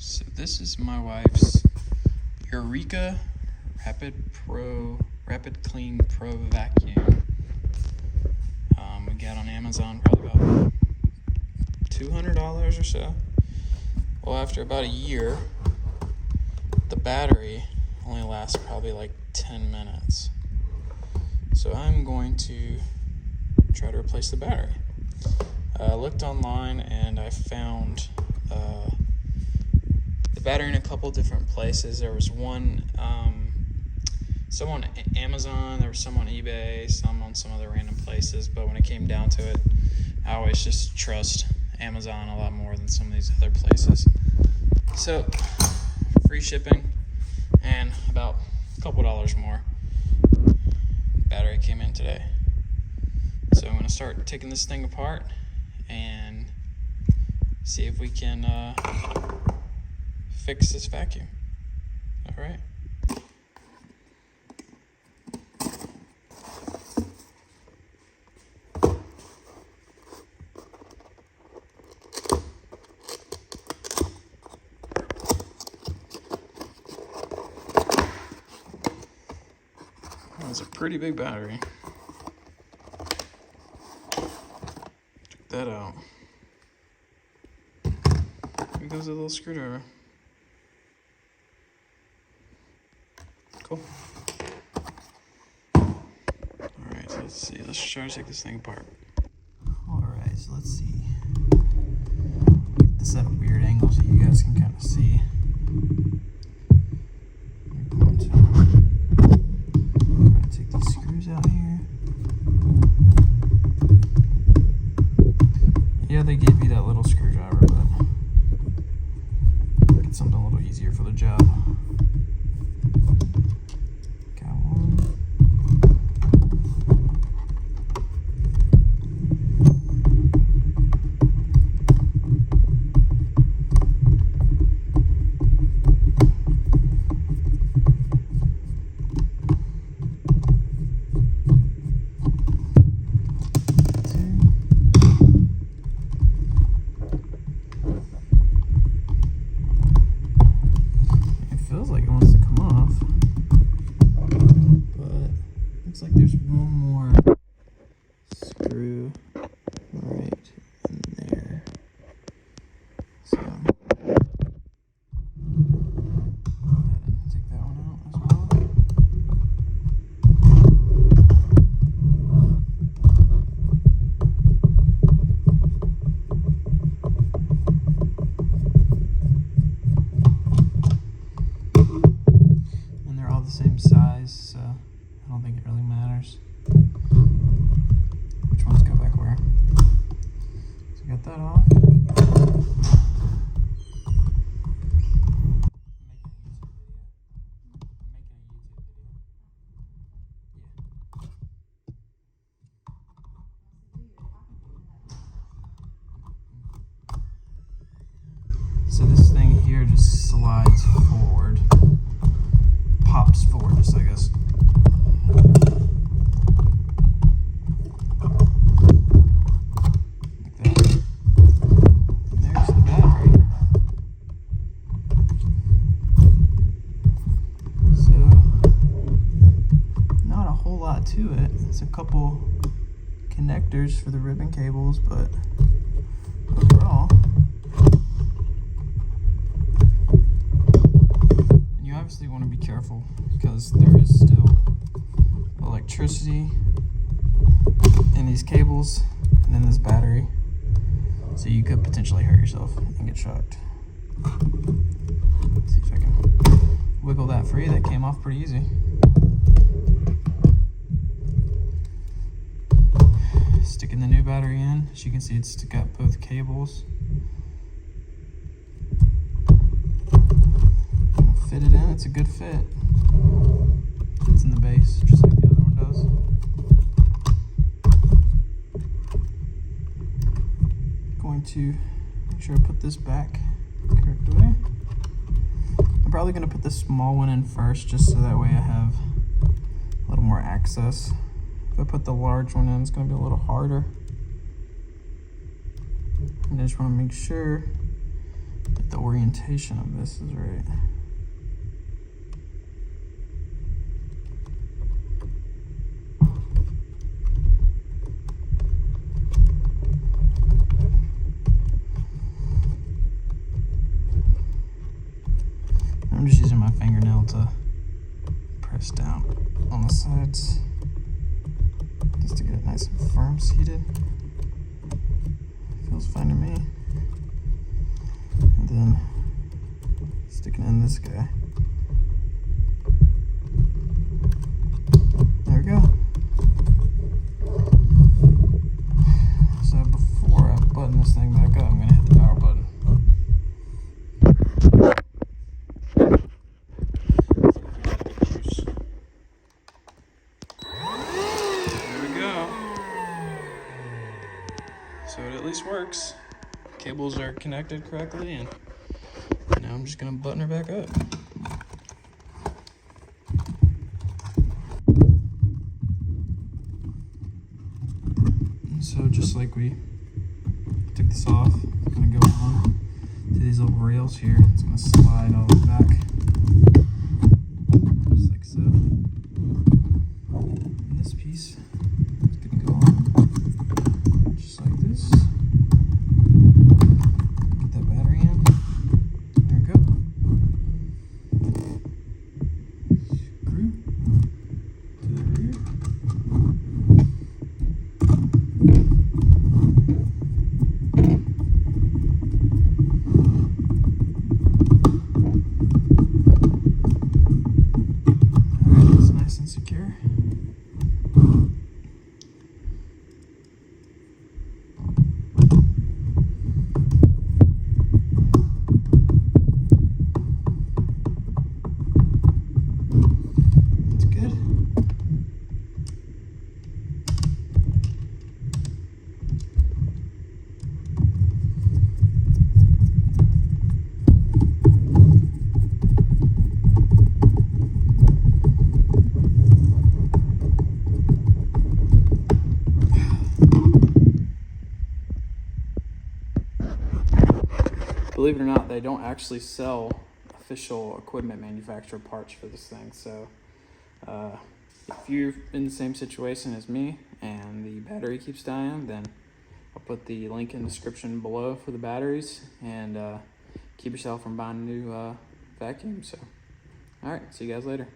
So this is my wife's Eureka Rapid Clean Pro vacuum. We got on Amazon probably about $200 or so. Well, after about a year, the battery only lasts probably like 10 minutes. So I'm going to try to replace the battery. I looked online and I found the battery in a couple different places. There was one, some on Amazon, there was some on eBay, some on some other random places, but when it came down to it, I always just trust Amazon a lot more than some of these other places. So, free shipping and about a couple dollars more. Battery came in today. So I'm going to start taking this thing apart and see if we can fix this vacuum. All right. That's a pretty big battery. Check that out. Here goes a little screwdriver. Cool. Alright, so let's see. Let's try to take this thing apart. Alright, so let's see. Get this at a weird angle so you guys can kind of see. Take these screws out here. Yeah, they gave me that little screwdriver, but get something a little easier for the job. Got one. Feels like it wants to come off, but looks like there's one more screw right in there. So go ahead and take that one out as well. The same size, so I don't think it really matters which ones go back where. So got that off. So this thing here just slides forward. Pops forward, just I guess. Like that. And there's the battery. So, not a whole lot to it. It's a couple connectors for the ribbon cables, but overall, obviously want to be careful because there is still electricity in these cables and in this battery, so you could potentially hurt yourself and get shocked. Let's see if I can wiggle that free. That came off pretty easy. Sticking the new battery in. As you can see, it's got both cables. Fit it in, it's a good fit. It's in the base, just like the other one does. Going to make sure I put this back the correct way. I'm probably going to put the small one in first, just so that way I have a little more access. If I put the large one in, it's going to be a little harder. And I just want to make sure that the orientation of this is right. I'm just using my fingernail to press down on the sides just to get it nice and firm seated. Feels fine to me. And then sticking in this guy. There we go. So before I button this thing back up, I'm going to hit the power button. So it at least works. Cables are connected correctly, and now I'm just gonna button her back up. And so just like we took this off, it's gonna go on to these little rails here. It's gonna slide all the way back, just like so. And this piece is gonna go on just like this. Get that battery in. There we go. Screw to the rear. Alright, it's nice and secure. Believe it or not, they don't actually sell official equipment manufacturer parts for this thing. So if you're in the same situation as me and the battery keeps dying, then I'll put the link in the description below for the batteries, and keep yourself from buying a new vacuum. So, all right, see you guys later.